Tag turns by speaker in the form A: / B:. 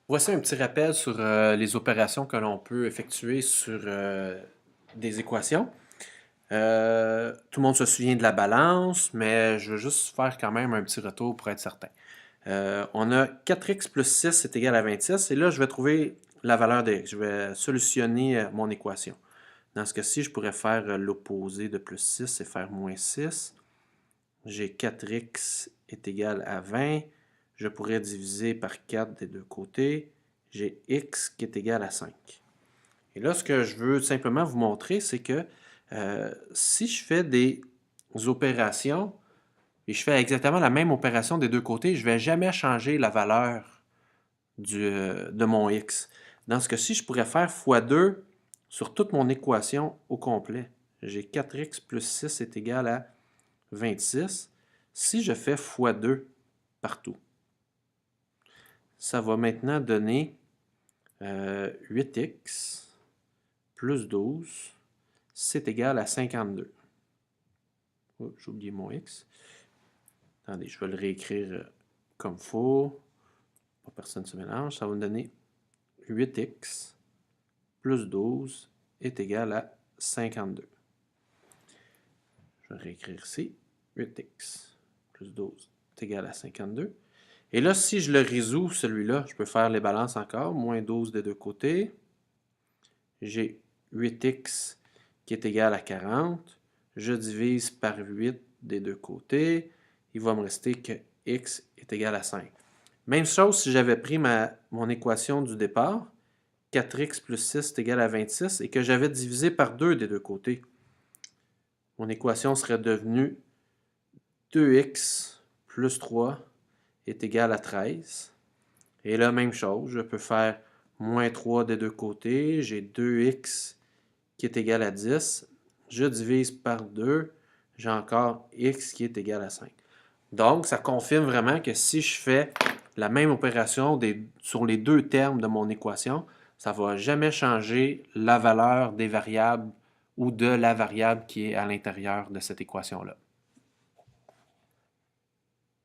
A: Voici un petit rappel sur les opérations que l'on peut effectuer sur des équations. Tout le monde se souvient de la balance, mais je veux juste faire quand même un petit retour pour être certain. On a 4x plus 6 est égal à 26, et là, je vais trouver la valeur de x. Je vais solutionner mon équation. Dans ce cas-ci, je pourrais faire l'opposé de plus 6 et faire moins 6. J'ai 4x est égal à 20. Je pourrais diviser par 4 des deux côtés. J'ai x qui est égal à 5. Et là, ce que je veux simplement vous montrer, c'est que si je fais des opérations et je fais exactement la même opération des deux côtés, je ne vais jamais changer la valeur de mon x. Dans ce cas-ci, je pourrais faire x2 sur toute mon équation au complet. J'ai 4x plus 6 est égal à 26. Si je fais x2 partout, ça va maintenant donner 8x plus 12, c'est égal à 52. Oh, j'ai oublié mon x. Attendez, je vais le réécrire comme il faut. Pas personne ne se mélange. Ça va me donner 8x plus 12 est égal à 52. Je vais réécrire ici. 8x plus 12 est égal à 52. Et là, si je le résous, celui-là, je peux faire les balances encore. Moins 12 des deux côtés. J'ai 8x qui est égal à 40. Je divise par 8 des deux côtés. Il va me rester que x est égal à 5. Même chose si j'avais pris mon équation du départ, 4x plus 6 est égal à 26, et que j'avais divisé par 2 des deux côtés. Mon équation serait devenue 2x plus 3 est égal à 13. Et là, même chose, je peux faire moins 3 des deux côtés. J'ai 2x qui est égal à 10. Je divise par 2. J'ai encore x qui est égal à 5. Donc, ça confirme vraiment que si je fais la même opération sur les deux termes de mon équation, ça ne va jamais changer la valeur des variables ou de la variable qui est à l'intérieur de cette équation-là.